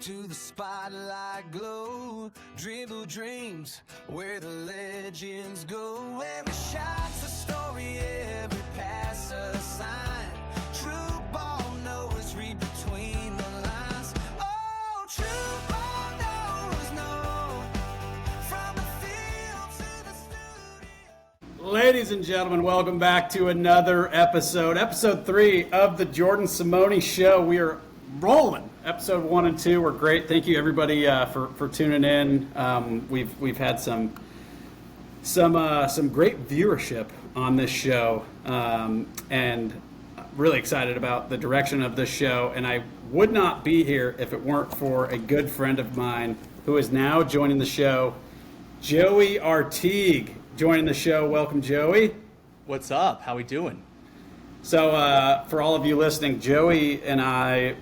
to the spotlight glow. Dribble dreams where the legends go. Every shot's a story, every pass a sign. True ball knows read between the lines. Oh, true ball knows no. From the field to the studio. Ladies and gentlemen, welcome back to another episode 3 of the Jordan Simone Show. We are rolling. Episode 1 and 2 were great. Thank you everybody for tuning in. We've had some great viewership on this show, and really excited about the direction of this show. And I would not be here if it weren't for a good friend of mine who is now joining the show, Joey Artigue, joining the show. Welcome, Joey. What's up? How we doing? So for all of you listening, Joey and I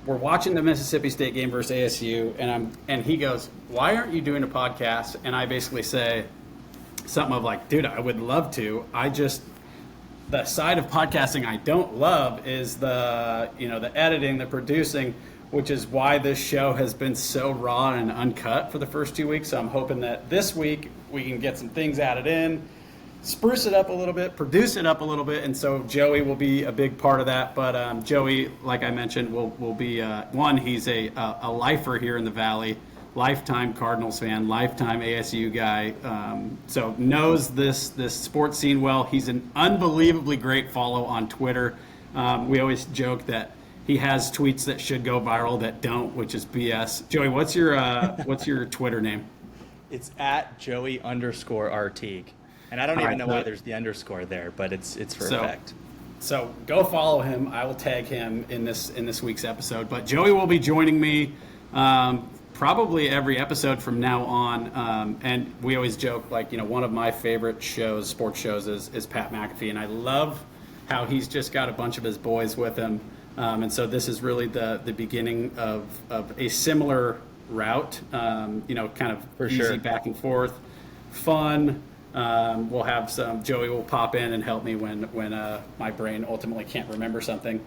were watching the Mississippi State game versus ASU, and he goes, "Why aren't you doing a podcast?" And I basically say something of like, "Dude, I would love to. The side of podcasting I don't love is the editing, the producing, which is why this show has been so raw and uncut for the first 2 weeks. So I'm hoping that this week we can get some things added in, spruce it up a little bit, produce it up a little bit, and so Joey will be a big part of that. But Joey, like I mentioned, will be he's a lifer here in the Valley, lifetime Cardinals fan, lifetime ASU guy, so knows this sports scene well. He's an unbelievably great follow on Twitter. We always joke that he has tweets that should go viral that don't, which is BS. Joey, what's your Twitter name? It's at Joey_Artigue. And I don't even know why there's the underscore there, but it's for effect. So go follow him. I will tag him in this week's episode. But Joey will be joining me probably every episode from now on. And we always joke, one of my favorite shows, sports shows, is Pat McAfee. And I love how he's just got a bunch of his boys with him. And so this is really the beginning of a similar route, kind of for easy sure. Back and forth, fun. We'll have Joey will pop in and help me when my brain ultimately can't remember something.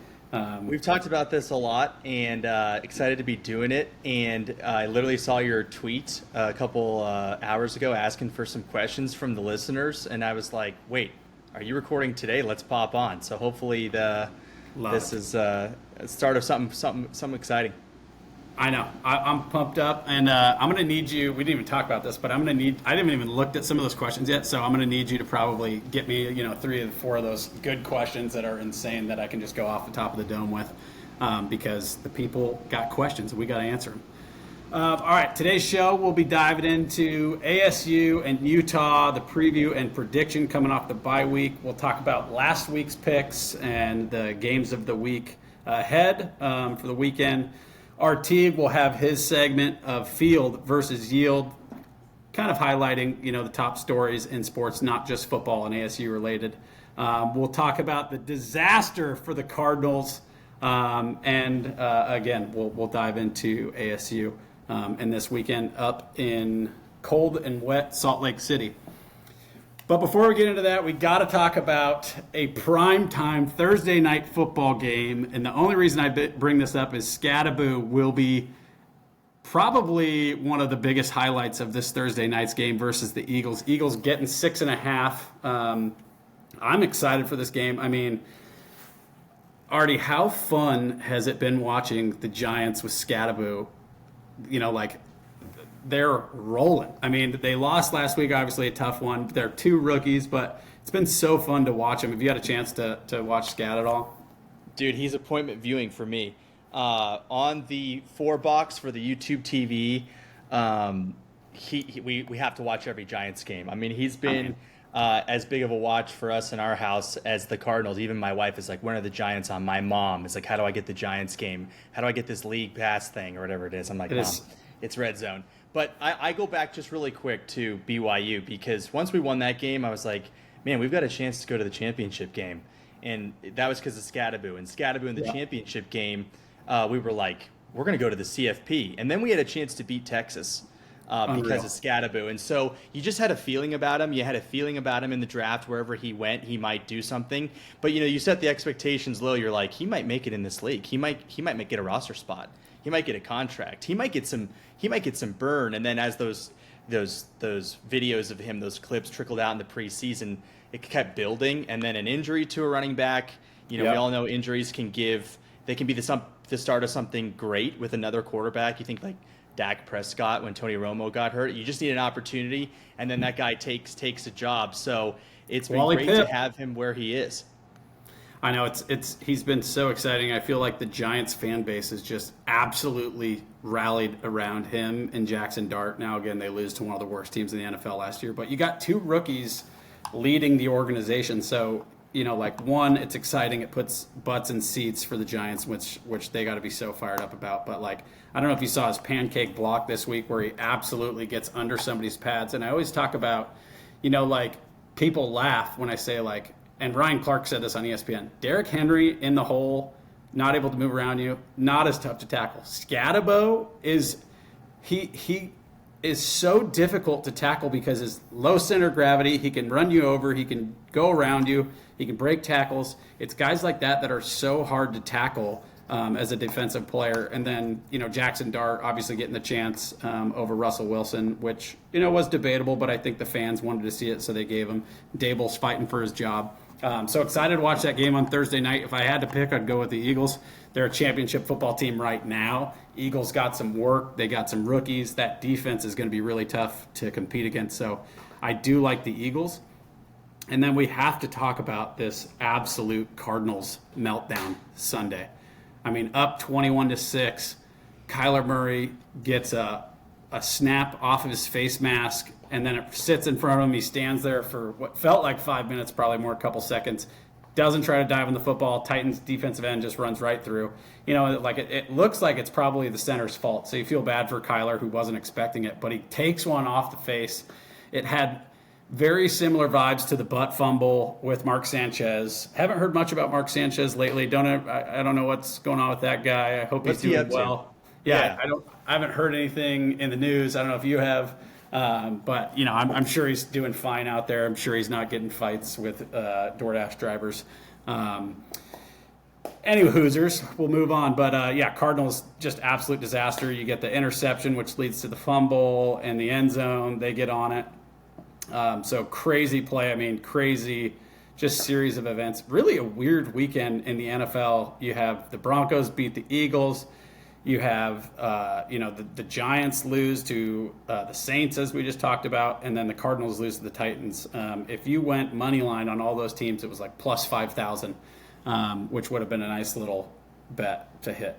We've talked about this a lot, and excited to be doing it. And I literally saw your tweet a couple hours ago asking for some questions from the listeners, and I was like, "Wait, are you recording today? Let's pop on." So hopefully this is a start of something exciting. I know. I'm pumped up, and I'm going to need you. We didn't even talk about this, but I haven't even looked at some of those questions yet, so I'm going to need you to probably get me, 3 or 4 of those good questions that are insane that I can just go off the top of the dome with, because the people got questions, and we got to answer them. All right, today's show, we'll be diving into ASU and Utah, the preview and prediction coming off the bye week. We'll talk about last week's picks and the games of the week ahead for the weekend. Artigue will have his segment of field versus yield, kind of highlighting, the top stories in sports, not just football and ASU related. We'll talk about the disaster for the Cardinals, and again, we'll dive into ASU and this weekend up in cold and wet Salt Lake City. But before we get into that, we got to talk about a primetime Thursday night football game. And the only reason I bring this up is Scattaboo will be probably one of the biggest highlights of this Thursday night's game versus the Eagles. Eagles getting 6.5. I'm excited for this game. I mean, Artie, how fun has it been watching the Giants with Scattaboo? They're rolling. I mean, they lost last week, obviously a tough one. They're 2 rookies, but it's been so fun to watch them. Have you had a chance to watch Scat at all? Dude, he's appointment viewing for me. On the 4-box for the YouTube TV, we have to watch every Giants game. I mean, he's been as big of a watch for us in our house as the Cardinals. Even my wife is like, "When are the Giants on?" My mom is like, "How do I get the Giants game? How do I get this league pass thing or whatever it is?" I'm like, "Mom, it's red zone." But I go back just really quick to BYU, because once we won that game, I was like, man, we've got a chance to go to the championship game. And that was because of Scattaboo. And Scattaboo in the championship game, we were like, we're going to go to the CFP. And then we had a chance to beat Texas. because of Scadaboo. And so you just had a feeling about him. You had a feeling about him in the draft. Wherever he went, he might do something. But you set the expectations low. You're like, he might make it in this league. He might get a roster spot. He might get a contract. He might get some burn. And then as those videos of him, those clips trickled out in the preseason, it kept building. And then an injury to a running back. We all know injuries can be the start of something great with another quarterback. You think like Dak Prescott when Tony Romo got hurt. You just need an opportunity, and then that guy takes a job. So it's been great to have him where he is. I know he's been so exciting. I feel like the Giants fan base is just absolutely rallied around him and Jackson Dart. Now again, they lose to one of the worst teams in the NFL last year, but you got two rookies leading the organization. So one, it's exciting. It puts butts in seats for the Giants, which they got to be so fired up about. But I don't know if you saw his pancake block this week where he absolutely gets under somebody's pads. And I always talk about, people laugh when I say and Ryan Clark said this on ESPN, Derrick Henry in the hole, not able to move around you, not as tough to tackle. Scadabo he is so difficult to tackle because his low center of gravity, he can run you over, he can go around you, he can break tackles. It's guys like that are so hard to tackle as a defensive player. And then, Jackson Dart obviously getting the chance over Russell Wilson, which, was debatable, but I think the fans wanted to see it, so they gave him. Dable's fighting for his job. So excited to watch that game on Thursday night. If I had to pick, I'd go with the Eagles. They're a championship football team right now. Eagles got some work. They got some rookies. That defense is going to be really tough to compete against. So I do like the Eagles. And then we have to talk about this absolute Cardinals meltdown Sunday. I mean, up 21-6. Kyler Murray gets a snap off of his face mask, and then it sits in front of him. He stands there for what felt like 5 minutes, probably more, a couple seconds. Doesn't try to dive on the football. Titans defensive end just runs right through. It looks like it's probably the center's fault. So you feel bad for Kyler, who wasn't expecting it, but he takes one off the face. It had very similar vibes to the butt fumble with Mark Sanchez. Haven't heard much about Mark Sanchez lately. I don't know what's going on with that guy. I hope he's doing well. Yeah, I haven't heard anything in the news. I don't know if you have. But I'm sure he's doing fine out there. I'm sure he's not getting fights with DoorDash drivers. Anyway, Hoosers, we'll move on. But Cardinals, just absolute disaster. You get the interception, which leads to the fumble and the end zone. They get on it. So crazy play. I mean, crazy, just series of events. Really a weird weekend in the NFL. You have the Broncos beat the Eagles. You have, the Giants lose to the Saints, as we just talked about, and then the Cardinals lose to the Titans. If you went money line on all those teams, it was like plus 5,000, which would have been a nice little bet to hit.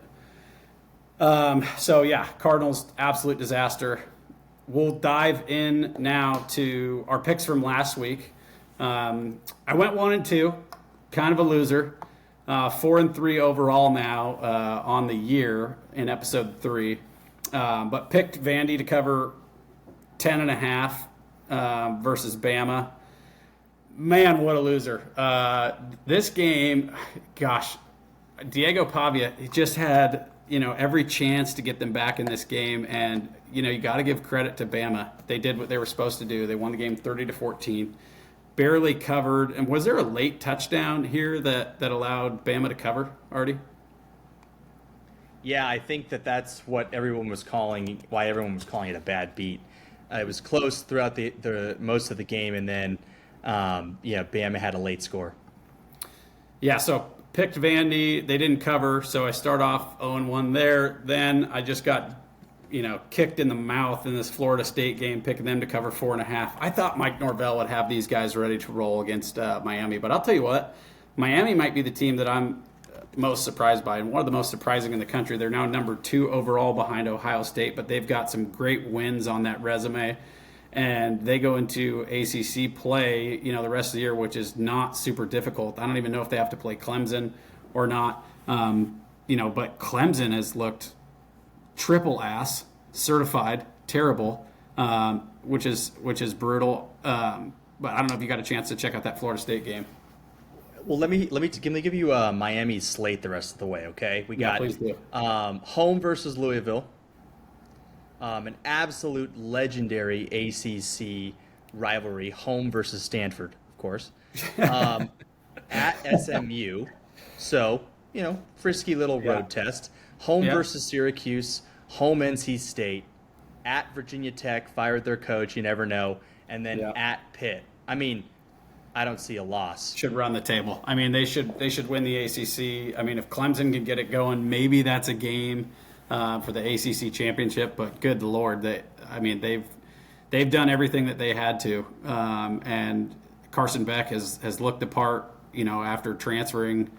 Cardinals, absolute disaster. We'll dive in now to our picks from last week. I went 1-2, kind of a loser. 4-3 overall now on the year in episode 3, but picked Vandy to cover 10.5 versus Bama. Man, what a loser! This game, gosh, Diego Pavia, he just had every chance to get them back in this game, and you got to give credit to Bama. They did what they were supposed to do. They won the game 30-14. Barely covered. And was there a late touchdown here that allowed Bama to cover, Artie? Yeah, I think that's what everyone was calling, why everyone was calling it a bad beat. It was close throughout the most of the game, and then, Bama had a late score. Yeah, so picked Vandy. They didn't cover, so I start off 0-1 there. Then I just got kicked in the mouth in this Florida State game, picking them to cover 4.5. I thought Mike Norvell would have these guys ready to roll against Miami, but I'll tell you what, Miami might be the team that I'm most surprised by, and one of the most surprising in the country. They're now number 2 overall behind Ohio State, but they've got some great wins on that resume, and they go into ACC play, the rest of the year, which is not super difficult. I don't even know if they have to play Clemson or not, but Clemson has looked triple ass, certified, terrible, which is brutal. But I don't know if you got a chance to check out that Florida State game. Well, let me give you Miami's slate the rest of the way. Okay, we got please do. Home versus Louisville, an absolute legendary ACC rivalry, home versus Stanford, of course, at SMU. So, frisky little Yeah. road test. Home Yeah. versus Syracuse, home NC State, at Virginia Tech, fired their coach, you never know, and then Yeah. at Pitt. I mean, I don't see a loss. Should run the table. I mean, they should win the ACC. I mean, if Clemson can get it going, maybe that's a game for the ACC championship. But good Lord, they've done everything that they had to, and Carson Beck has looked the part. After transferring,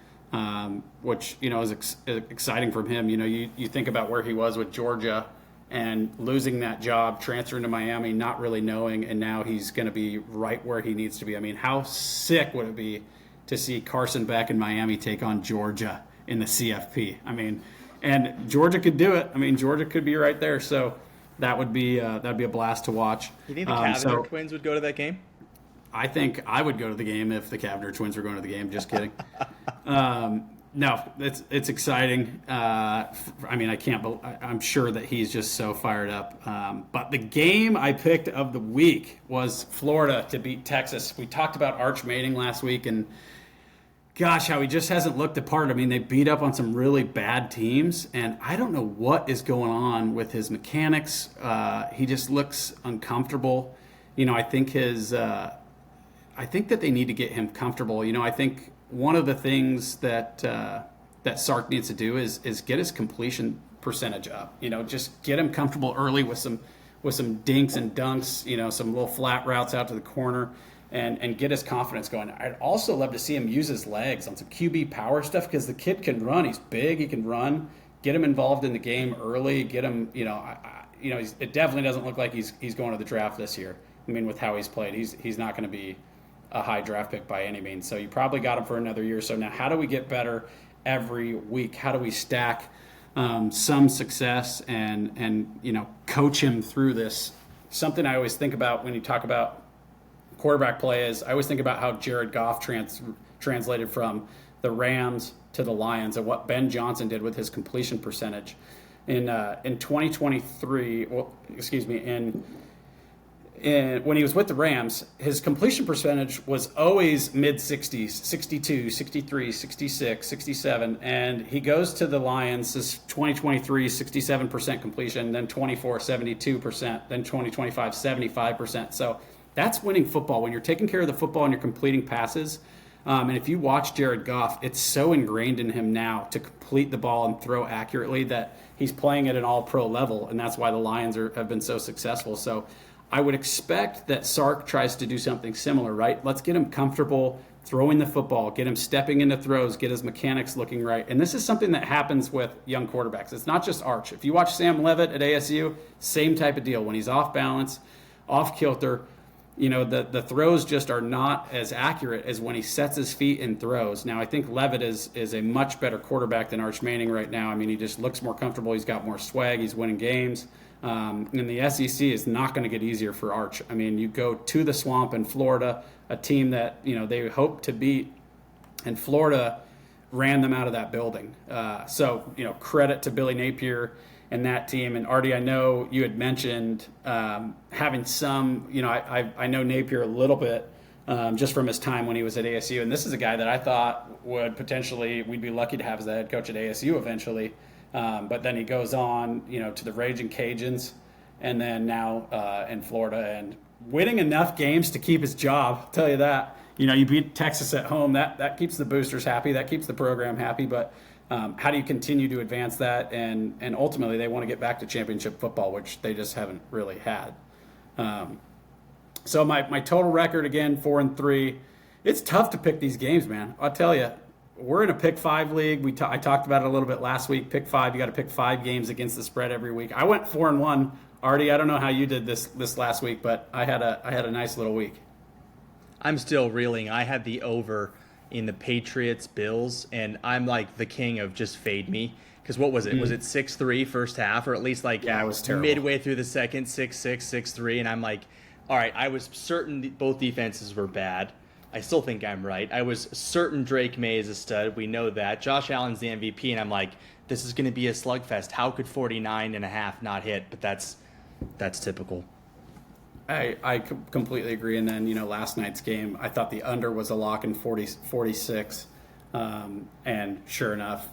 which is exciting from him. You think about where he was with Georgia and losing that job, transferring to Miami, not really knowing, and now he's going to be right where he needs to be. I mean, how sick would it be to see Carson Beck in Miami take on Georgia in the CFP? I mean, and Georgia could do it. I mean, Georgia could be right there. So that'd be a blast to watch. You think the Cavender twins would go to that game? I think I would go to the game if the Cavender twins were going to the game. Just kidding. No, it's exciting. I'm sure that he's just so fired up. But the game I picked of the week was Florida to beat Texas. We talked about Arch Manning last week, and gosh, how he just hasn't looked the part. I mean, they beat up on some really bad teams, and I don't know what is going on with his mechanics. He just looks uncomfortable. I think I think that they need to get him comfortable. I think one of the things that Sark needs to do is get his completion percentage up. Just get him comfortable early with some dinks and dunks. Some little flat routes out to the corner, and get his confidence going. I'd also love to see him use his legs on some QB power stuff because the kid can run. He's big. He can run. Get him involved in the game early. Get him. It definitely doesn't look like he's going to the draft this year. I mean, with how he's played, he's not going to be a high draft pick by any means. So you probably got him for another year. So now how do we get better every week? How do we stack some success and coach him through this? Something I always think about when you talk about quarterback play is I always think about how Jared Goff translated from the Rams to the Lions and what Ben Johnson did with his completion percentage. In 2023, when he was with the Rams, his completion percentage was always mid-60s, 62, 63, 66, 67. And he goes to the Lions, this 2023, 67% completion, then 24, 72%, then 2025, 75%. So that's winning football. When you're taking care of the football and you're completing passes, and if you watch Jared Goff, it's so ingrained in him now to complete the ball and throw accurately that he's playing at an all-pro level, and that's why the Lions have been so successful. So I would expect that Sark tries to do something similar, right? Let's get him comfortable throwing the football, get him stepping into throws, get his mechanics looking right. And this is something that happens with young quarterbacks. It's not just Arch. If you watch Sam Levitt at ASU, same type of deal. When he's off balance, off kilter, the throws just are not as accurate as when he sets his feet and throws. Now, I think Levitt is a much better quarterback than Arch Manning right now. I mean, he just looks more comfortable. He's got more swag. He's winning games. And the SEC is not going to get easier for Arch. I mean, you go to the Swamp in Florida, a team that they hope to beat, and Florida ran them out of that building. So credit to Billy Napier and that team. And Artie, I know you had mentioned having some. I know Napier a little bit just from his time when he was at ASU, and this is a guy that I thought we'd be lucky to have as the head coach at ASU eventually. But then he goes on, to the Raging Cajuns, and then now in Florida, and winning enough games to keep his job. I'll tell you that. You beat Texas at home. That keeps the boosters happy. That keeps the program happy. But how do you continue to advance that? And ultimately, they want to get back to championship football, which they just haven't really had. So my total record again, 4-3. It's tough to pick these games, man. I'll tell you. We're in a pick 5 league. I talked about it a little bit last week. Pick 5, you got to pick 5 games against the spread every week. I went 4-1. Artie, I don't know how you did this last week, but I had a nice little week. I'm still reeling. I had the over in the Patriots Bills, and I'm like the king of just fade me. Because what was it? Was it 6-3 first half, or at least it was terrible. Midway through the second, 6-6, 6-3, and I'm like, all right. I was certain both defenses were bad. I still think I'm right. I was certain Drake May is a stud. We know that. Josh Allen's the MVP, and I'm like, this is going to be a slugfest. How could 49.5 not hit? But that's that's typical. I completely agree. And then, last night's game, I thought the under was a lock in 46. And sure enough,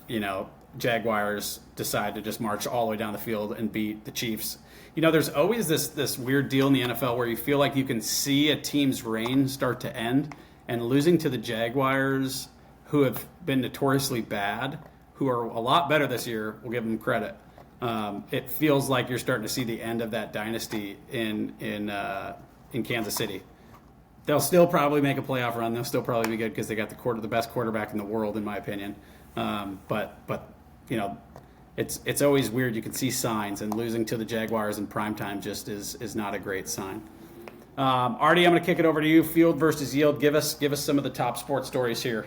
Jaguars decide to just march all the way down the field and beat the Chiefs. There's always this weird deal in the NFL where you feel like you can see a team's reign start to end, and losing to the Jaguars, who have been notoriously bad, who are a lot better this year, we'll give them credit. It feels like you're starting to see the end of that dynasty in Kansas City. They'll still probably make a playoff run. They'll still probably be good because they got the best quarterback in the world, in my opinion. But it's always weird. You can see signs, and losing to the Jaguars in primetime just is not a great sign. Artie, I'm going to kick it over to you. Field versus yield. Give us some of the top sports stories here.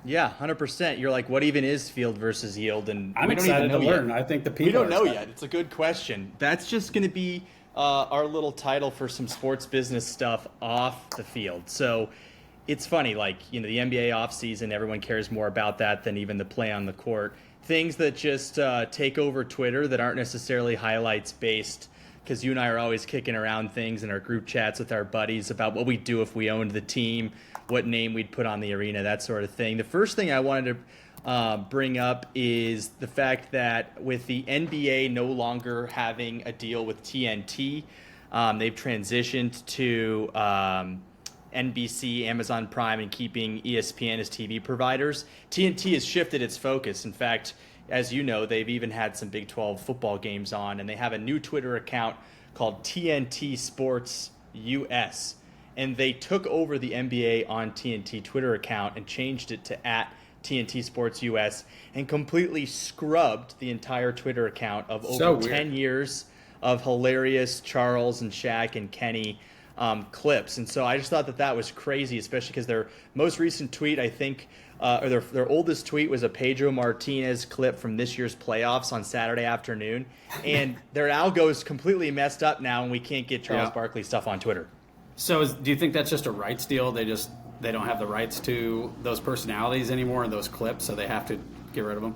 Yeah, 100%. You're like, what even is field versus yield? And I'm we don't even excited to know learn. yet. I think the people We don't know excited. yet. It's a good question. That's just going to be our little title for some sports business stuff off the field. So it's funny, the NBA offseason, everyone cares more about that than even the play on the court. Things that just take over Twitter that aren't necessarily highlights based, because you and I are always kicking around things in our group chats with our buddies about what we'd do if we owned the team, what name we'd put on the arena, that sort of thing. The first thing I wanted to bring up is the fact that with the NBA no longer having a deal with TNT, they've transitioned to NBC, Amazon Prime, and keeping ESPN as TV providers. TNT has shifted its focus. In fact, as you know, they've even had some Big 12 football games on, and they have a new Twitter account called TNT Sports US. And they took over the NBA on TNT Twitter account and changed it to @TNT Sports US and completely scrubbed the entire Twitter account of over 10 years of hilarious Charles and Shaq and Kenny clips. And so I just thought that was crazy, especially because their most recent tweet, I think, or their oldest tweet was a Pedro Martinez clip from this year's playoffs on Saturday afternoon. And their algo is completely messed up now, and we can't get Charles Barkley stuff on Twitter. So do you think that's just a rights deal? They don't have the rights to those personalities anymore and those clips, so they have to get rid of them?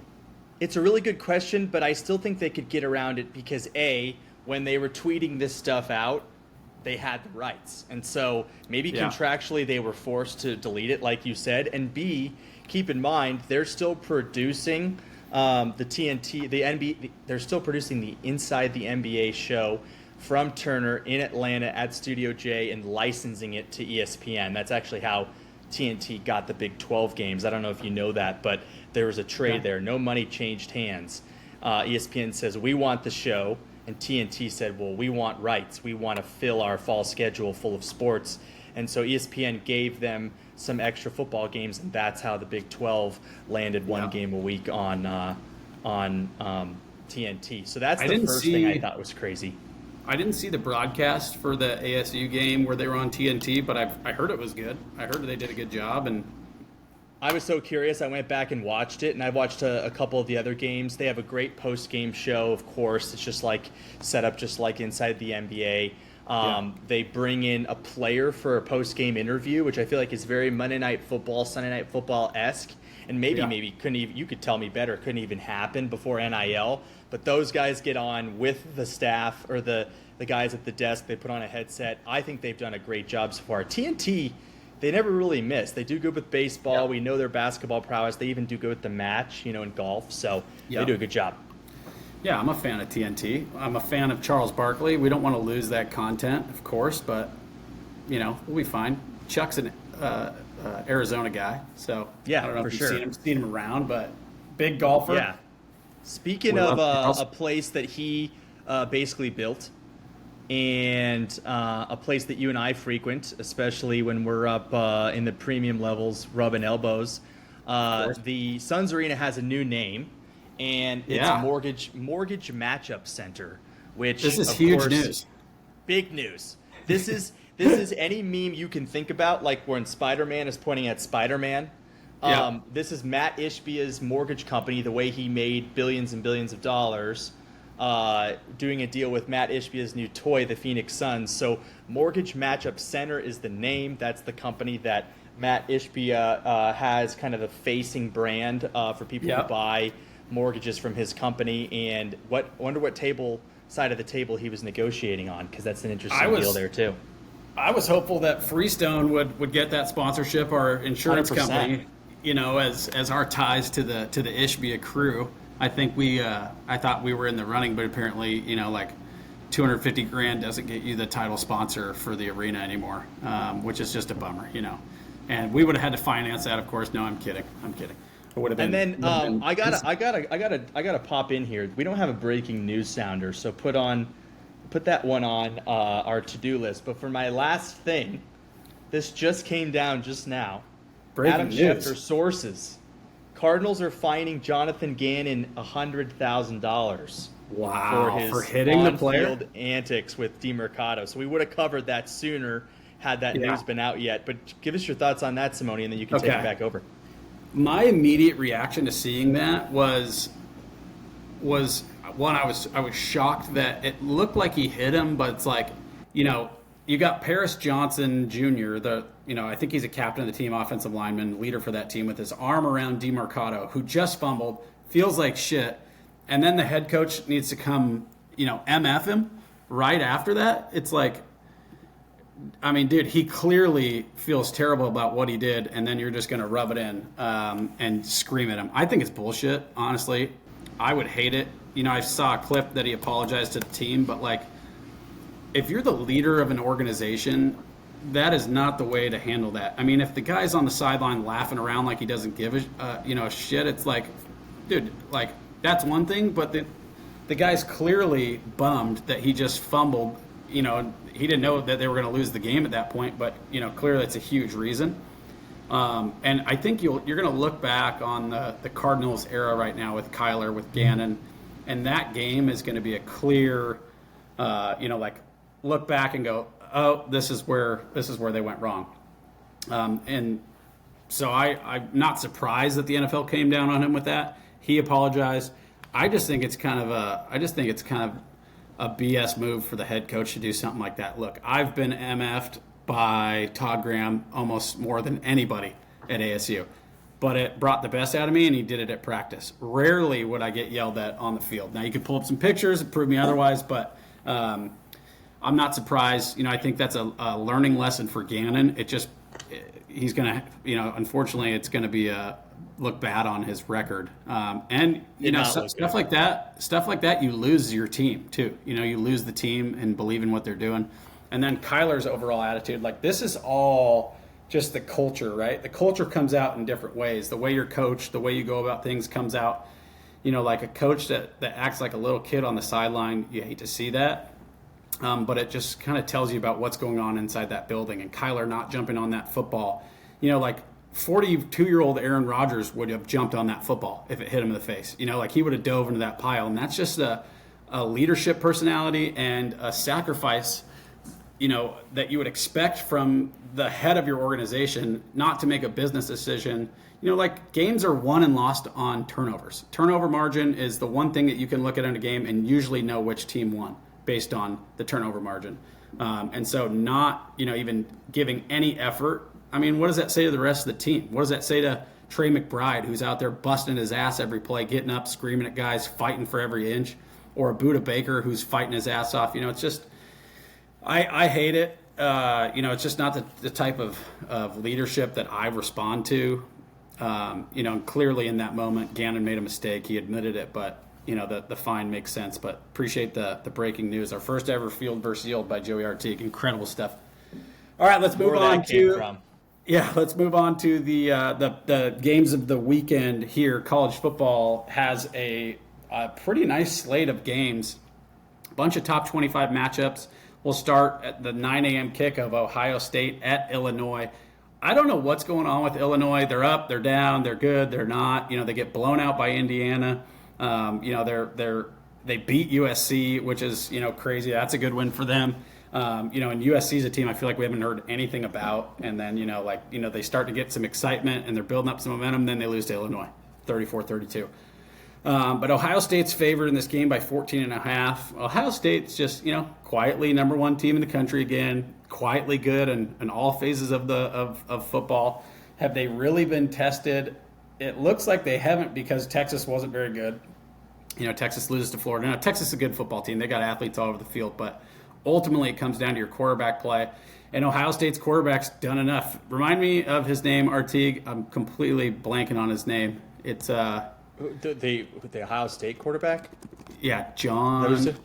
It's a really good question, but I still think they could get around it because, A, when they were tweeting this stuff out, they had the rights. And so maybe contractually they were forced to delete it, like you said. And B, keep in mind, they're still producing the TNT, the NBA, they're still producing the Inside the NBA show from Turner in Atlanta at Studio J and licensing it to ESPN. That's actually how TNT got the Big 12 games. I don't know if you know that, but there was a trade there. No money changed hands. ESPN says, we want the show. And TNT said, well, we want rights. We want to fill our fall schedule full of sports. And so ESPN gave them some extra football games, and that's how the Big 12 landed one game a week on TNT. So that's the first thing I thought was crazy. I didn't see the broadcast for the ASU game where they were on TNT, but I heard it was good. I heard they did a good job, and I was so curious. I went back and watched it, and I watched a couple of the other games. They have a great post-game show, of course. It's just like set up just like inside the NBA. They bring in a player for a post-game interview, which I feel like is very Monday Night Football, Sunday Night Football-esque. And maybe couldn't even, you could tell me better, couldn't even happen before NIL. But those guys get on with the staff or the guys at the desk. They put on a headset. I think they've done a great job so far. TNT, they never really miss. They do good with baseball. Yeah. We know their basketball prowess. They even do good with the match, in golf. So they do a good job. Yeah, I'm a fan of TNT. I'm a fan of Charles Barkley. We don't want to lose that content, of course, but, we'll be fine. Chuck's an Arizona guy, so I don't know if you've seen him around, but big golfer. Yeah. Speaking of a place that he basically built, and a place that you and I frequent, especially when we're up in the premium levels, rubbing elbows. The Suns Arena has a new name, and it's Mortgage Matchup Center, which this is huge news. Big news. This is any meme you can think about, like when Spider-Man is pointing at Spider-Man. This is Matt Ishbia's mortgage company, the way he made billions and billions of dollars. Doing a deal with Matt Ishbia's new toy, the Phoenix Suns. So Mortgage Matchup Center is the name. That's the company that Matt Ishbia has kind of the facing brand for people who buy mortgages from his company. And wonder what table side of the table he was negotiating on, because that's an I interesting was- deal there too. I was hopeful that Freestone would get that sponsorship, our insurance 100%. company, as our ties to the Ishbia crew. I think I thought we were in the running, but apparently, like $250,000 doesn't get you the title sponsor for the arena anymore, which is just a bummer, And we would have had to finance that, of course. No, I'm kidding. It would have been. And then I gotta pop in here. We don't have a breaking news sounder, so put that one on our to-do list. But for my last thing, this just came down just now. Breaking Adam news. Schefter sources: Cardinals are fining Jonathan Gannon $100,000 Wow, for his for hitting the player? on-field antics with DeMercado. So we would have covered that sooner had that Yeah. news been out yet. But give us your thoughts on that, Simone, and then you can take Okay. it back over. My immediate reaction to seeing that was one, I was shocked that it looked like he hit him, but it's like, you got Paris Johnson Jr., I think he's a captain of the team, offensive lineman, leader for that team, with his arm around DeMercado, who just fumbled, feels like shit, and then the head coach needs to come, MF him right after that. It's like, I mean, dude, he clearly feels terrible about what he did, and then you're just going to rub it in and scream at him. I think it's bullshit, honestly. I would hate it. I saw a clip that he apologized to the team, but, like, if you're the leader of an organization, that is not the way to handle that. I mean, if the guy's on the sideline laughing around like he doesn't give a shit, it's like, dude, like, that's one thing, but the guy's clearly bummed that he just fumbled. He didn't know that they were going to lose the game at that point, but, clearly that's a huge reason. And I think you're going to look back on the Cardinals era right now with Kyler, with Gannon, and that game is going to be a clear, look back and go, oh, this is where they went wrong. And so I'm not surprised that the NFL came down on him with that. He apologized. I just think it's kind of a BS move for the head coach to do something like that. Look, I've been MF'd by Todd Graham almost more than anybody at ASU, but it brought the best out of me, and he did it at practice. Rarely would I get yelled at on the field. Now, you can pull up some pictures and prove me otherwise, but I'm not surprised. I think that's a learning lesson for Gannon. He's going to, unfortunately, it's going to be look bad on his record. And stuff like that, you lose your team too. You lose the team and believe in what they're doing. And then Kyler's overall attitude, like, this is all just the culture, right? The culture comes out in different ways. The way you're coached, the way you go about things comes out. Like a coach that acts like a little kid on the sideline, you hate to see that. But it just kind of tells you about what's going on inside that building. And Kyler not jumping on that football, like 42-year-old Aaron Rodgers would have jumped on that football if it hit him in the face. Like he would have dove into that pile. And that's just a leadership personality and a sacrifice, that you would expect from the head of your organization, not to make a business decision. Like, games are won and lost on turnovers. Turnover margin is the one thing that you can look at in a game and usually know which team won based on the turnover margin. And so not, even giving any effort. I mean, what does that say to the rest of the team? What does that say to Trey McBride, who's out there busting his ass every play, getting up, screaming at guys, fighting for every inch? Or a Buda Baker who's fighting his ass off? It's just, I hate it. It's just not the type of leadership that I respond to. Clearly in that moment, Gannon made a mistake. He admitted it, but, the fine makes sense. But appreciate the breaking news. Our first ever Field versus Yield by Joey Artigue. Incredible stuff. All right, let's move on to... Yeah, let's move on to the games of the weekend here. College football has a pretty nice slate of games. A bunch of top 25 matchups. We'll start at the 9 a.m. kick of Ohio State at Illinois. I don't know what's going on with Illinois. They're up, they're down, they're good, they're not. They get blown out by Indiana. They beat USC, which is crazy. That's a good win for them. And USC is a team I feel like we haven't heard anything about. And then they start to get some excitement and they're building up some momentum. Then they lose to Illinois, 34-32. But Ohio State's favored in this game by 14.5. Ohio State's just, quietly number one team in the country again, quietly good in all phases of football. Have they really been tested? It looks like they haven't, because Texas wasn't very good. Texas loses to Florida. Now, Texas is a good football team. They got athletes all over the field, but ultimately it comes down to your quarterback play. And Ohio State's quarterback's done enough. Remind me of his name, Artigue. I'm completely blanking on his name. It's the Ohio State quarterback. Yeah, John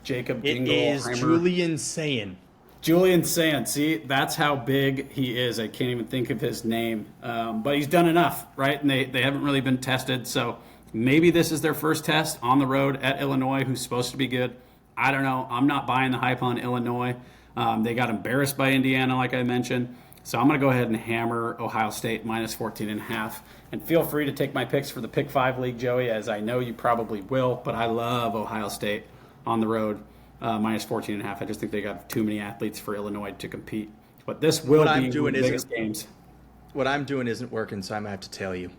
Jacob. It is Julian Sayin. Julian Sayin. See, that's how big he is. I can't even think of his name, but he's done enough, right? And they haven't really been tested, so maybe this is their first test on the road at Illinois, who's supposed to be good. I don't know. I'm not buying the hype on Illinois. They got embarrassed by Indiana, like I mentioned. So I'm going to go ahead and hammer Ohio State minus 14.5. And feel free to take my picks for the Pick 5 League, Joey, as I know you probably will. But I love Ohio State on the road, minus 14.5. I just think they got too many athletes for Illinois to compete. But this will be the biggest games. What I'm doing isn't working, so I'm going to have to tell you.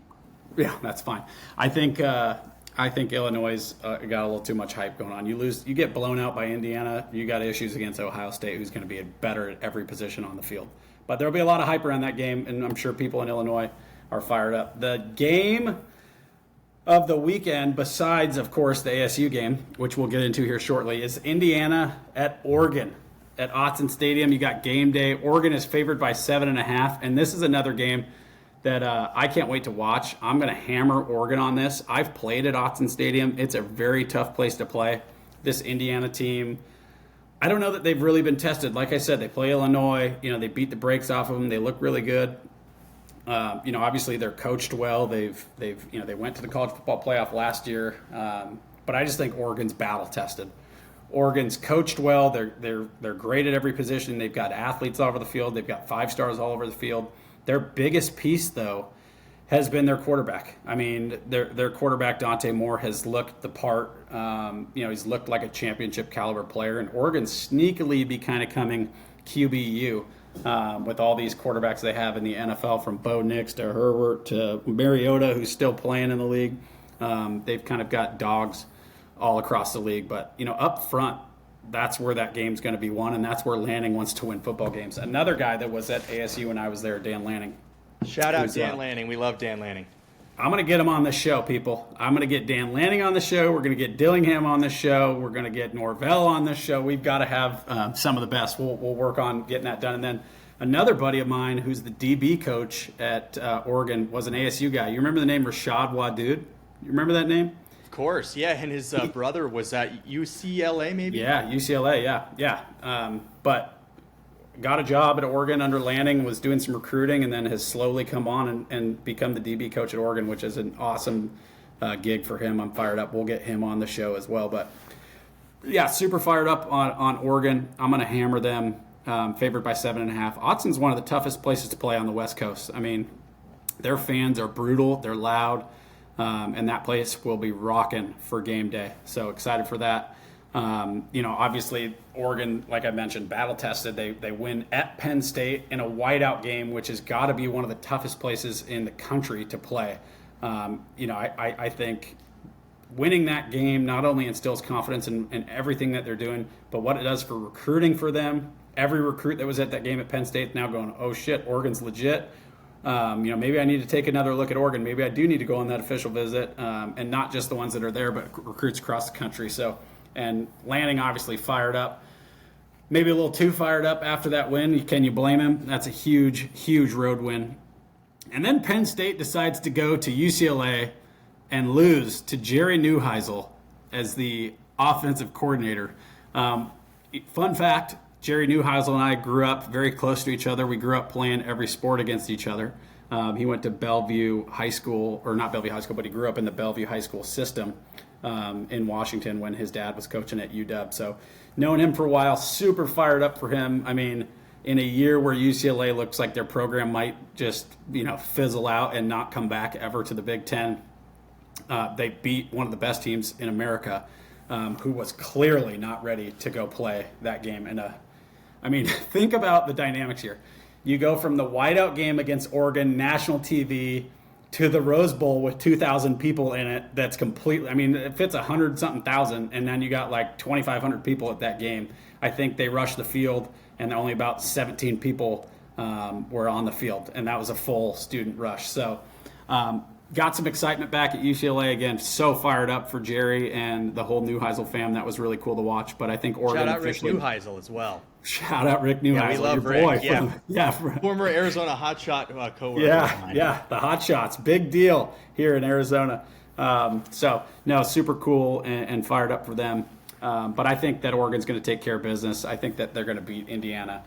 Yeah, that's fine. I think Illinois got a little too much hype going on. You get blown out by Indiana. You got issues against Ohio State, who's going to be better at every position on the field. But there'll be a lot of hype around that game, and I'm sure people in Illinois are fired up. The game of the weekend, besides, of course, the ASU game, which we'll get into here shortly, is Indiana at Oregon at Autzen Stadium. You got game day. Oregon is favored by 7.5, and this is another game that I can't wait to watch. I'm going to hammer Oregon on this. I've played at Autzen Stadium. It's a very tough place to play. This Indiana team, I don't know that they've really been tested. Like I said, they play Illinois. They beat the brakes off of them. They look really good. Obviously they're coached well. They went to the college football playoff last year. But I just think Oregon's battle tested. Oregon's coached well. They're great at every position. They've got athletes all over the field. They've got 5-stars all over the field. Their biggest piece, though, has been their quarterback. I mean, their quarterback, Dante Moore, has looked the part. He's looked like a championship caliber player. And Oregon's sneakily becoming QBU with all these quarterbacks they have in the NFL, from Bo Nix to Herbert to Mariota, who's still playing in the league. They've kind of got dogs all across the league. But, up front, that's where that game's going to be won, and that's where Lanning wants to win football games. Another guy that was at ASU when I was there, Dan Lanning. Shout out Dan Lanning. We love Dan Lanning. I'm going to get him on this show, people. I'm going to get Dan Lanning on the show. We're going to get Dillingham on the show. We're going to get Norvell on this show. We've got to have some of the best. We'll work on getting that done. And then another buddy of mine who's the DB coach at Oregon was an ASU guy. You remember the name Rashad Wadood? You remember that name? Of course, yeah. And his brother was at UCLA, maybe? Yeah, UCLA, yeah. But got a job at Oregon under Lanning, was doing some recruiting, and then has slowly come on and become the DB coach at Oregon, which is an awesome gig for him. I'm fired up. We'll get him on the show as well. But, yeah, super fired up on Oregon. I'm going to hammer them, favored by 7.5. Autzen's one of the toughest places to play on the West Coast. I mean, their fans are brutal. They're loud. And that place will be rocking for game day. So excited for that. Obviously Oregon, like I mentioned, battle tested. They win at Penn State in a whiteout game, which has got to be one of the toughest places in the country to play. I think winning that game not only instills confidence in everything that they're doing, but what it does for recruiting for them. Every recruit that was at that game at Penn State now going, oh shit, Oregon's legit. Maybe I need to take another look at Oregon. Maybe I do need to go on that official visit, and not just the ones that are there, but recruits across the country. So, and Lanning obviously fired up, maybe a little too fired up after that win. Can you blame him? That's a huge, huge road win. And then Penn State decides to go to UCLA and lose to Jerry Neuheisel as the offensive coordinator. Fun fact, Jerry Neuheisel and I grew up very close to each other. We grew up playing every sport against each other. He went to Bellevue High School, or not Bellevue High School, but he grew up in the Bellevue High School system in Washington when his dad was coaching at UW. So known him for a while, super fired up for him. I mean, in a year where UCLA looks like their program might just, fizzle out and not come back ever to the Big Ten, they beat one of the best teams in America, who was clearly not ready to go play that game. And think about the dynamics here. You go from the whiteout game against Oregon, national TV, to the Rose Bowl with 2,000 people in it. That's completely, it fits 100-something thousand, and then you got like 2,500 people at that game. I think they rushed the field, and only about 17 people were on the field, and that was a full student rush. So got some excitement back at UCLA again. So fired up for Jerry and the whole Neuheisel fam. That was really cool to watch. But I think Oregon Shout out Rick officially. Neuheisel as well. Shout out Rick Neuheisel, Yeah, we love your Rick. boy. Yeah. From Former Arizona hotshot coworker. of Yeah, mine. yeah, the hot shots, big deal here in Arizona. So no, super cool and fired up for them. But I think that Oregon's going to take care of business. I think that they're going to beat Indiana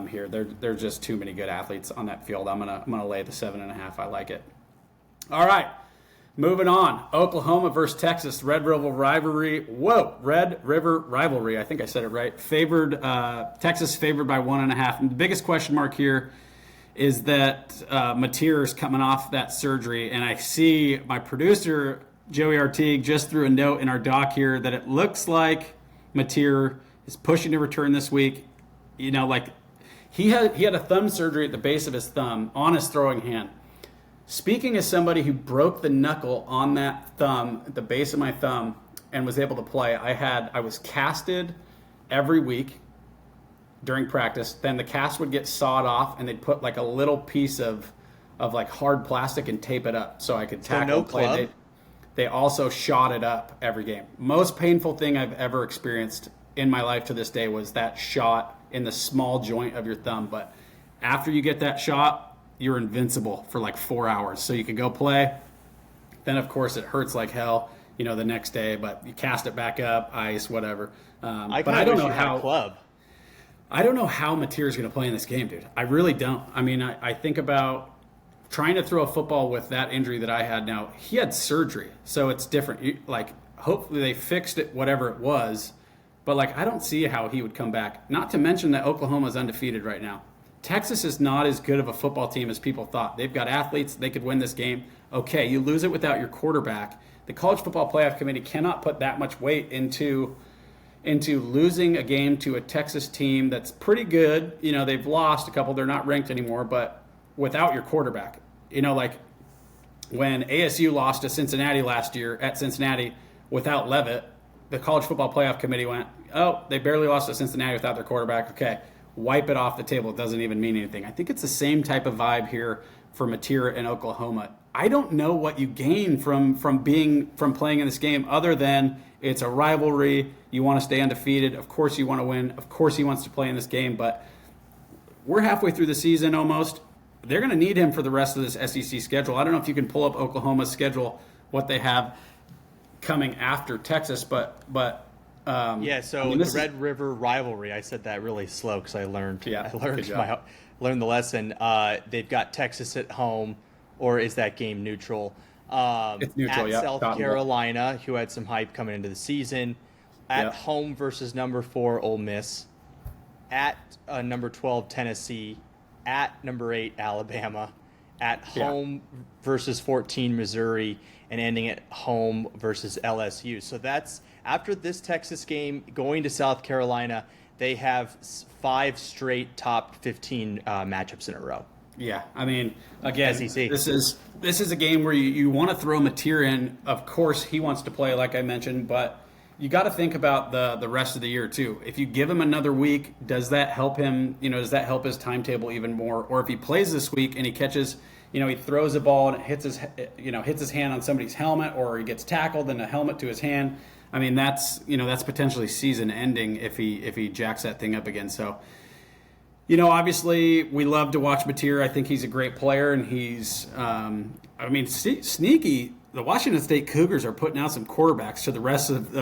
here. There's just too many good athletes on that field. I'm gonna lay the 7.5. I like it. All right, moving on. Oklahoma versus Texas, Red River rivalry. Whoa, Red River rivalry. I think I said it right. Texas favored by 1.5. And the biggest question mark here is that Mateer's coming off that surgery, and I see my producer Joey Artigue just threw a note in our doc here that it looks like Mateer is pushing to return this week. You know, like he had a thumb surgery at the base of his thumb on his throwing hand. Speaking as somebody who broke the knuckle on that thumb, at the base of my thumb, and was able to play, I was casted every week during practice. Then the cast would get sawed off, and they'd put like a little piece of like hard plastic and tape it up so I could tackle. no and play. club? They also shot it up every game. Most painful thing I've ever experienced in my life to this day was that shot in the small joint of your thumb. But after you get that shot, you're invincible for like 4 hours. So you can go play. Then, of course, it hurts like hell, you know, the next day. But you cast it back up, ice, whatever. I but I don't wish know you had how. a club. I don't know how Mateer is going to play in this game, dude. I really don't. I mean, I think about trying to throw a football with that injury that I had. Now, he had surgery, so it's different. Like, hopefully they fixed it, whatever it was. But, like, I don't see how he would come back. Not to mention that Oklahoma is undefeated right now. Texas is not as good of a football team as people thought. They've got athletes. They could win this game. Okay, you lose it without your quarterback. The College Football Playoff Committee cannot put that much weight into losing a game to a Texas team that's pretty good. You know, they've lost a couple. They're not ranked anymore, but without your quarterback. You know, like when ASU lost to Cincinnati last year at Cincinnati without Levitt, the College Football Playoff Committee went, oh, they barely lost to Cincinnati without their quarterback. Okay, wipe it off the table. It doesn't even mean anything. I think it's the same type of vibe here for Mateer in Oklahoma. I don't know what you gain from playing in this game other than it's a rivalry. You want to stay undefeated. Of course you want to win. Of course he wants to play in this game. But we're halfway through the season almost. They're going to need him for the rest of this SEC schedule. I don't know if you can pull up Oklahoma's schedule, what they have coming after Texas, but Yeah, so I mean, the Red River rivalry, I said that really slow because I learned good job. learned the lesson. They've got Texas at home, or is that game neutral? It's neutral, at yeah. South Cotton Bowl. Carolina, who had some hype coming into the season. At Yeah. home versus number 4 Ole Miss. At number 12 Tennessee. At number 8 Alabama. At home versus 14 Missouri, and ending at home versus LSU. So that's after this Texas game going to South Carolina. They have 5 straight top 15 matchups in a row. Yeah, I mean, again, SEC. this is a game where you want to throw Mateer in. Of course, he wants to play, like I mentioned, but you got to think about the rest of the year too. If you give him another week, does that help him? You know, does that help his timetable even more? Or if he plays this week and he catches, you know, he throws a ball and it hits his hand on somebody's helmet, or he gets tackled and a helmet to his hand. I mean, that's potentially season ending if he jacks that thing up again. So, you know, obviously we love to watch Mateer. I think he's a great player, and he's, sneaky. The Washington State Cougars are putting out some quarterbacks to the rest of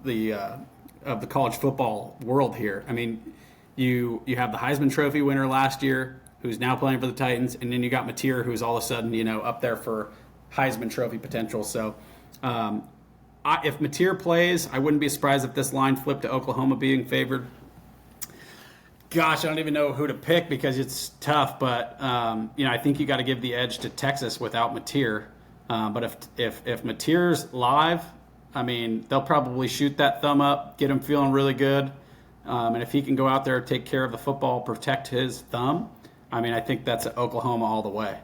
the college football world here. I mean, you have the Heisman Trophy winner last year, who's now playing for the Titans, and then you got Mateer, who's all of a sudden, you know, up there for Heisman Trophy potential. So, if Mateer plays, I wouldn't be surprised if this line flipped to Oklahoma being favored. Gosh, I don't even know who to pick because it's tough, but you know, I think you got to give the edge to Texas without Mateer. But if Mateer's live, I mean, they'll probably shoot that thumb up, get him feeling really good, and if he can go out there, take care of the football, protect his thumb, I mean, I think that's Oklahoma all the way.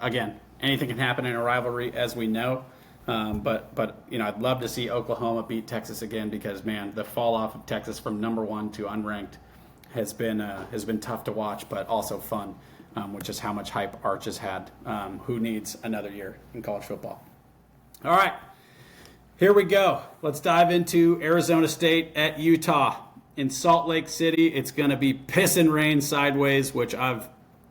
Again, anything can happen in a rivalry, as we know. But you know, I'd love to see Oklahoma beat Texas again because, man, the fall off of Texas from number 1 to unranked has been tough to watch, but also fun. which is how much hype Arch has had. Who needs another year in college football? All right, here we go. Let's dive into Arizona State at Utah. In Salt Lake City, it's going to be piss and rain sideways, which of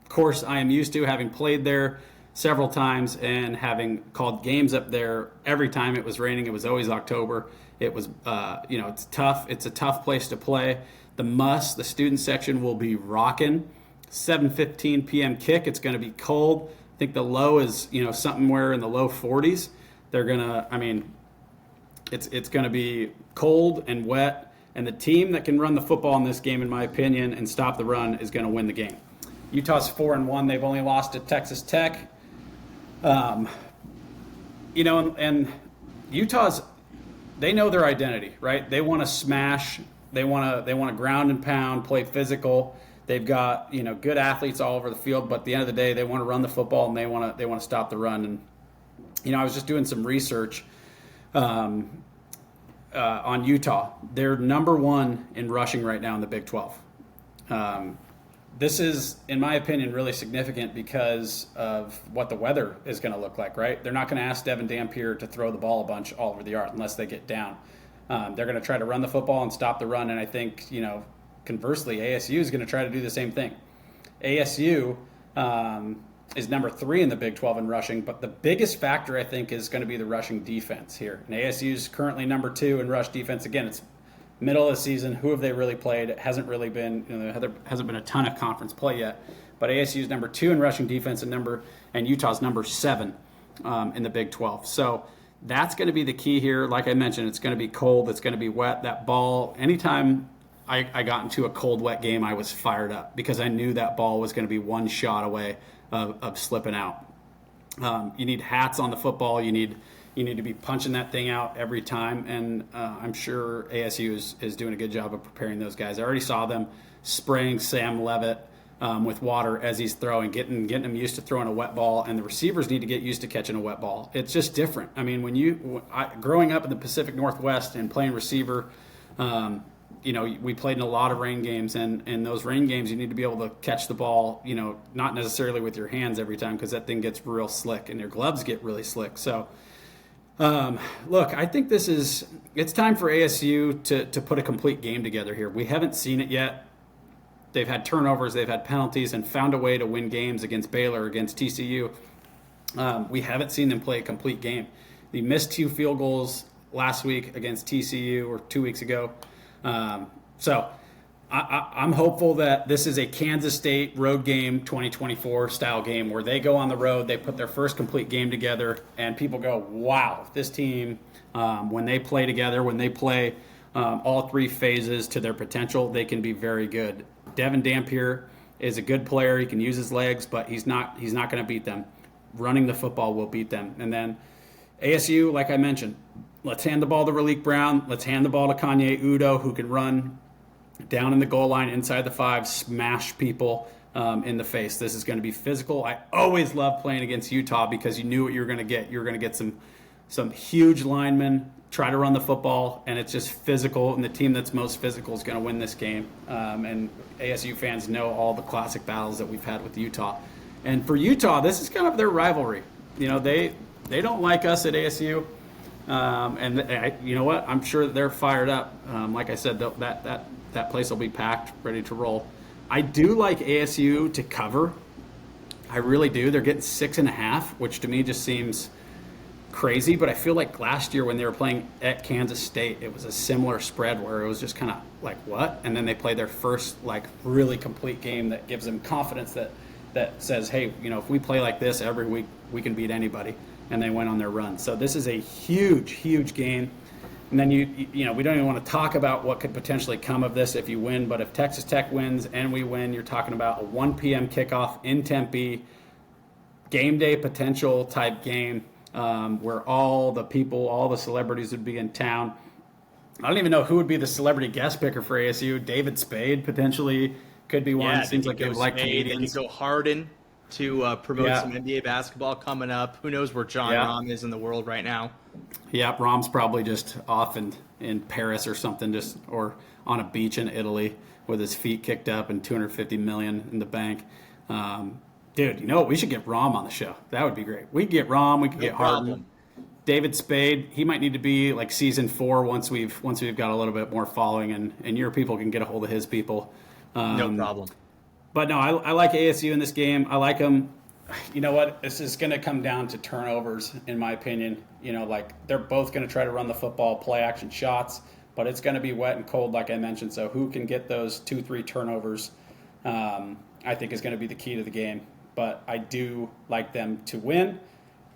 course I am used to, having played there several times and having called games up there. Every time it was raining, it was always October. It was, it's tough. It's a tough place to play. The student section will be rocking. 7:15 p.m. kick. It's going to be cold. I think the low is, somewhere in the low 40s. They're going to, it's going to be cold and wet. And the team that can run the football in this game, in my opinion, and stop the run is going to win the game. Utah's 4-1. They've only lost to Texas Tech. And Utah's, they know their identity, right? They want to smash. They want to ground and pound, play physical. They've got good athletes all over the field, but at the end of the day, they want to run the football and they want to stop the run. And I was just doing some research on Utah. They're number 1 in rushing right now in the Big 12. This is, in my opinion, really significant because of what the weather is going to look like, right? They're not going to ask Devin Dampier to throw the ball a bunch all over the yard unless they get down. They're going to try to run the football and stop the run, and I think, conversely, ASU is going to try to do the same thing. ASU is number 3 in the Big 12 in rushing, but the biggest factor, I think, is going to be the rushing defense here. And ASU is currently number 2 in rush defense. Again, it's middle of the season. Who have they really played? It hasn't really been, there hasn't been a ton of conference play yet. But ASU is number 2 in rushing defense and Utah's number 7 in the Big 12. So that's going to be the key here. Like I mentioned, it's going to be cold. It's going to be wet. That ball, anytime I got into a cold, wet game, I was fired up because I knew that ball was going to be one shot away of slipping out. You need hats on the football. You need to be punching that thing out every time, and I'm sure ASU is doing a good job of preparing those guys. I already saw them spraying Sam Levitt with water as he's throwing, getting him used to throwing a wet ball, and the receivers need to get used to catching a wet ball. It's just different. I mean, growing up in the Pacific Northwest and playing receiver, we played in a lot of rain games, and in those rain games, you need to be able to catch the ball, not necessarily with your hands every time because that thing gets real slick and your gloves get really slick. So, look, I think it's time for ASU to put a complete game together here. We haven't seen it yet. They've had turnovers, they've had penalties, and found a way to win games against Baylor, against TCU. We haven't seen them play a complete game. They missed 2 field goals last week against TCU or 2 weeks ago. So I'm hopeful that this is a Kansas State road game 2024 style game where they go on the road, they put their first complete game together, and people go, wow, this team, when they play together, when they play all 3 phases to their potential, they can be very good. Devin Dampier is a good player. He can use his legs, but he's not going to beat them. Running the football will beat them. And then ASU, like I mentioned, let's hand the ball to Raleek Brown. Let's hand the ball to Kanye Udo, who can run down in the goal line, inside the 5, smash people in the face. This is going to be physical. I always love playing against Utah because you knew what you were going to get. You were going to get some huge linemen, try to run the football, and it's just physical, and the team that's most physical is going to win this game. And ASU fans know all the classic battles that we've had with Utah. And for Utah, this is kind of their rivalry. They don't like us at ASU. You know what? I'm sure they're fired up. Like I said, that place will be packed, ready to roll. I do like ASU to cover. I really do. They're getting 6.5, which to me just seems crazy. But I feel like last year when they were playing at Kansas State, it was a similar spread where it was just kind of like, what? And then they play their first really complete game that gives them confidence that says, hey, if we play like this every week, we can beat anybody. And they went on their run. So this is a huge, huge game. And then we don't even want to talk about what could potentially come of this if you win. But if Texas Tech wins and we win, you're talking about a 1 p.m. kickoff in Tempe, game day potential type game where all the people, all the celebrities would be in town. I don't even know who would be the celebrity guest picker for ASU. David Spade potentially could be one. Yeah, Seems like they would like comedians. They could go Harden to promote some NBA basketball coming up. Who knows where John Rahm is in the world right now? Yeah, Rahm's probably just off in Paris or something, or on a beach in Italy with his feet kicked up and $250 million in the bank. Dude, you know what? We should get Rom on the show. That would be great. We could get Rom. We could get Harden. David Spade. He might need to be like season 4 once we've got a little bit more following, and your people can get a hold of his people. No problem. But no, I like ASU in this game. I like them. You know what? This is going to come down to turnovers, in my opinion. You know, like they're both going to try to run the football, play action shots, but it's going to be wet and cold, like I mentioned. So who can get those 2-3 turnovers, I think is going to be the key to the game. But I do like them to win,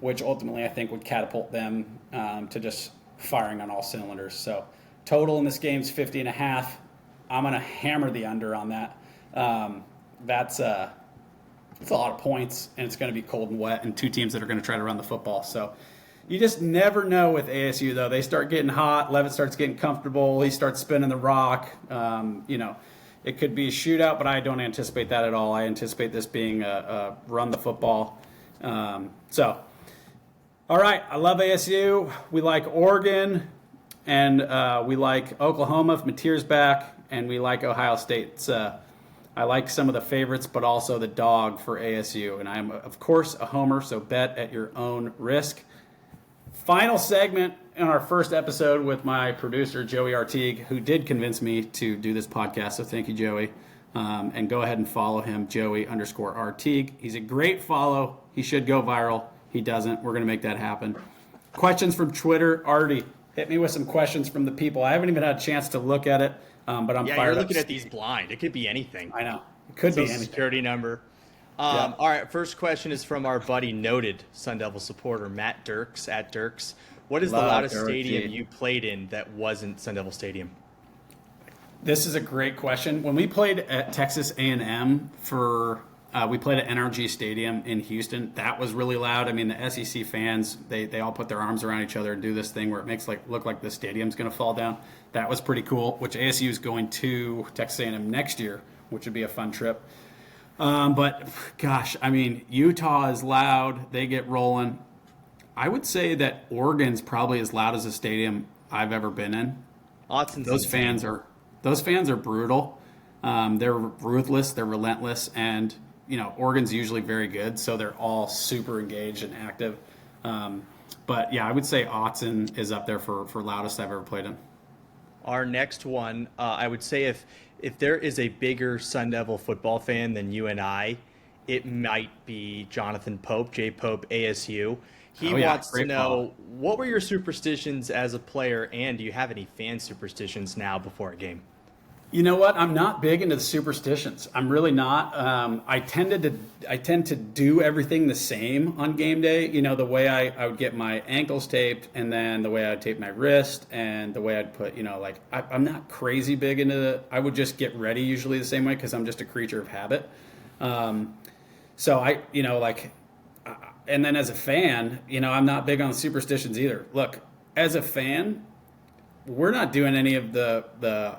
which ultimately I think would catapult them to just firing on all cylinders. So total in this game is 50.5. I'm going to hammer the under on that. That's a lot of points, and it's going to be cold and wet, and two teams that are going to try to run the football. So you just never know with ASU, though. They start getting hot. Levitt starts getting comfortable. He starts spinning the rock. You know, it could be a shootout, but I don't anticipate that at all. I anticipate this being a run the football. So, all right, I love ASU. We like Oregon, and we like Oklahoma if Mateer's back, and we like Ohio State. I like some of the favorites, but also the dog for ASU. And I'm, of course, a homer, so bet at your own risk. Final segment in our first episode with my producer, Joey Artigue, who did convince me to do this podcast. So thank you, Joey. And go ahead and follow him, Joey_Artigue. He's a great follow. He should go viral. He doesn't. We're going to make that happen. Questions from Twitter. Artie, hit me with some questions from the people. I haven't even had a chance to look at it. But I'm fired you're up. looking at these blind. It could be anything. I know. It could be anything. Security number. Yeah. All right, first question is from our buddy, noted Sun Devil supporter, Matt Dirks, at Dirks. What is the loudest stadium you played in that wasn't Sun Devil Stadium? This is a great question. When we played at Texas A&M we played at NRG Stadium in Houston. That was really loud. I mean, the SEC fans, they all put their arms around each other and do this thing where it makes look like the stadium's going to fall down. That was pretty cool, which ASU is going to Texas A&M next year, which would be a fun trip. But, gosh, I mean, Utah is loud. They get rolling. I would say that Oregon's probably as loud as a stadium I've ever been in. Those fans are brutal. They're ruthless. They're relentless. And, you know, Oregon's usually very good, so they're all super engaged and active. But, yeah, I would say Autzen is up there for loudest I've ever played in. Our next one, I would say if there is a bigger Sun Devil football fan than you and I, it might be Jonathan Pope, J. Pope, ASU. He wants to know, what were your superstitions as a player, and do you have any fan superstitions now before a game? You know what? I'm not big into the superstitions. I'm really not. I tend to do everything the same on game day. You know, the way I would get my ankles taped, and then the way I'd tape my wrist, and the way I'd put, you know, like I'm not crazy big into I would just get ready usually the same way because I'm just a creature of habit. So and then as a fan, you know, I'm not big on superstitions either. Look, as a fan, we're not doing any of the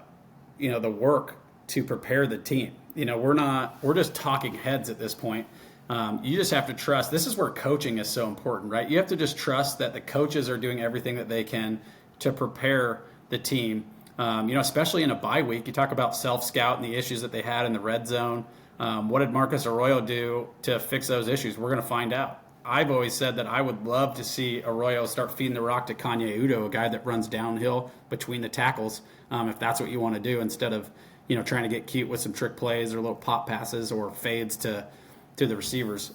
work to prepare the team. You know, we're just talking heads at this point. You just have to trust. This is where coaching is so important, right? You have to just trust that the coaches are doing everything that they can to prepare the team. Especially in a bye week, you talk about self-scout and the issues that they had in the red zone. What did Marcus Arroyo do to fix those issues? We're going to find out. I've always said that I would love to see Arroyo start feeding the rock to Kanye Udo, a guy that runs downhill between the tackles, if that's what you want to do, instead of, you know, trying to get cute with some trick plays or little pop passes or fades to the receivers.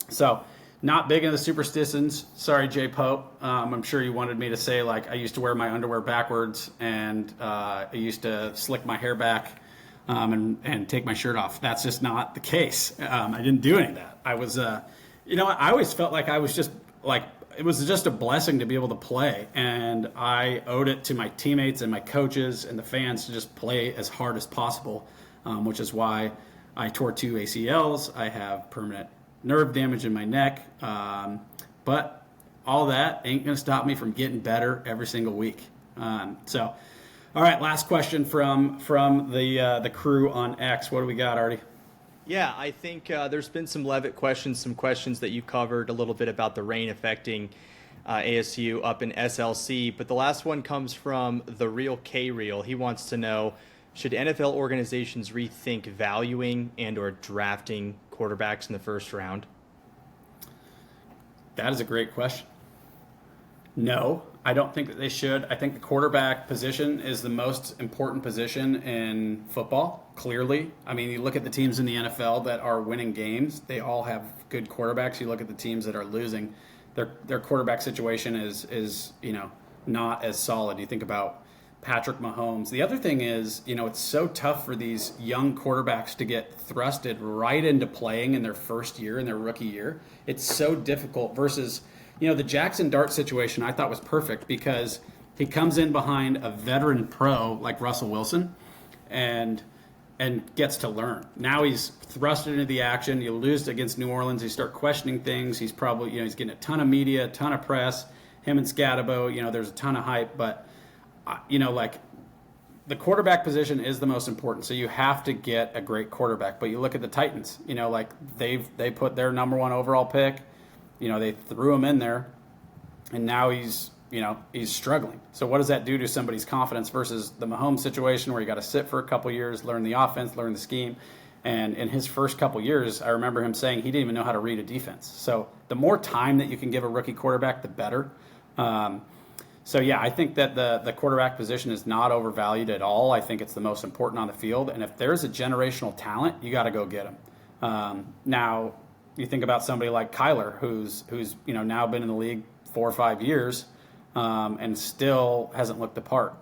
So not big into the superstitions. Sorry, Jay Pope. I'm sure you wanted me to say, like, I used to wear my underwear backwards, and I used to slick my hair back and take my shirt off. That's just not the case. I didn't do any of that. I was... I always felt like I was just like, it was just a blessing to be able to play. And I owed it to my teammates and my coaches and the fans to just play as hard as possible, which is why I tore 2 ACLs. I have permanent nerve damage in my neck. But all that ain't going to stop me from getting better every single week. All right, last question from the crew on X. What do we got, Artie? Yeah, I think there's been some Levitt questions, some questions that you covered a little bit about the rain affecting ASU up in SLC. But the last one comes from the real K-Real. He wants to know, should NFL organizations rethink valuing and or drafting quarterbacks in the first round? That is a great question. No, I don't think that they should. I think the quarterback position is the most important position in football, clearly. I mean, you look at the teams in the NFL that are winning games, they all have good quarterbacks. You look at the teams that are losing, their quarterback situation is not as solid. You think about Patrick Mahomes. The other thing is, it's so tough for these young quarterbacks to get thrusted right into playing in their first year, in their rookie year. It's so difficult versus, the Jackson Dart situation I thought was perfect because he comes in behind a veteran pro like Russell Wilson and gets to learn. Now he's thrusted into the action. You lose against New Orleans. You start questioning things. He's probably, he's getting a ton of media, a ton of press. Him and Scatabo, there's a ton of hype, but the quarterback position is the most important. So you have to get a great quarterback. But you look at the Titans, they put their number 1 overall pick, they threw him in there, and now he's struggling. So what does that do to somebody's confidence versus the Mahomes situation where you got to sit for a couple years, learn the offense, learn the scheme. And in his first couple years, I remember him saying he didn't even know how to read a defense. So the more time that you can give a rookie quarterback, the better. So, yeah, I think that the quarterback position is not overvalued at all. I think it's the most important on the field. And if there's a generational talent, you got to go get him. Now, you think about somebody like Kyler, who's now been in the league 4 or 5 years and still hasn't looked the part.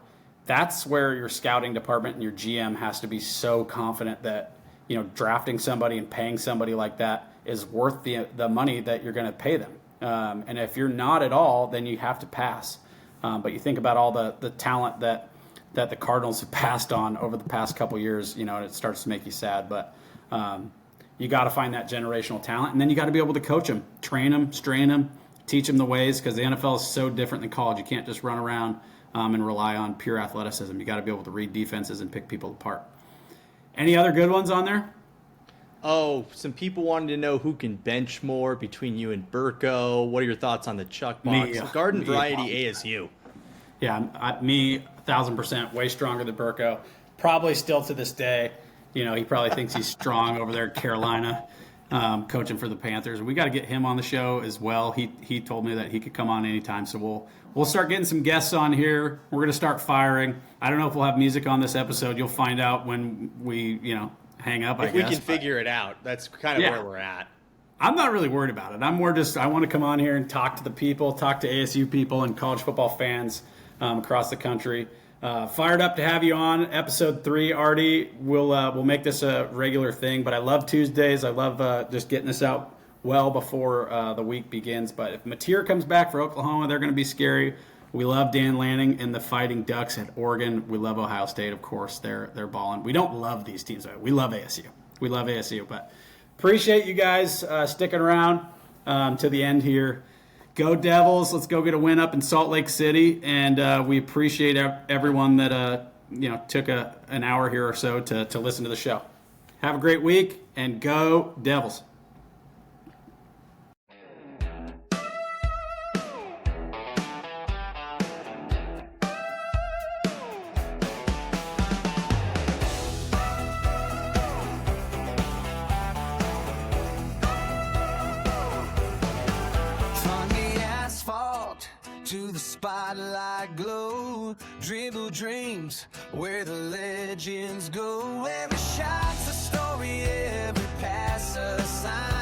That's where your scouting department and your GM has to be so confident that, drafting somebody and paying somebody like that is worth the money that you're going to pay them. And if you're not at all, then you have to pass. But you think about all the talent that the Cardinals have passed on over the past couple years, and it starts to make you sad. But you got to find that generational talent, and then you got to be able to coach them, train them, strain them, teach them the ways, because the NFL is so different than college. You can't just run around and rely on pure athleticism. You got to be able to read defenses and pick people apart. Any other good ones on there? Oh, some people wanted to know who can bench more between you and Burko. What are your thoughts on the Chuck box? Garden variety ASU. Yeah, me 1,000% way stronger than Burko. Probably still to this day. He probably thinks he's strong over there at Carolina, coaching for the Panthers. We got to get him on the show as well. He told me that he could come on anytime. So we'll start getting some guests on here. We're going to start firing. I don't know if we'll have music on this episode. You'll find out when we, hang up, I guess. If we can figure it out. That's kind of where we're at. I'm not really worried about it. I'm more just, I want to come on here and talk to the people, talk to ASU people and college football fans across the country. Fired up to have you on episode 3, Artie. We'll make this a regular thing, but I love Tuesdays. I love just getting this out well before the week begins. But if Mateer comes back for Oklahoma, they're going to be scary. We love Dan Lanning and the Fighting Ducks at Oregon. We love Ohio State, of course. They're balling. We don't love these teams. We love ASU. We love ASU. But appreciate you guys sticking around to the end here. Go Devils. Let's go get a win up in Salt Lake City. And we appreciate everyone that took an hour here or so to listen to the show. Have a great week, and go Devils. To the spotlight glow, dribble dreams where the legends go. Every shot's a story, every pass a sign.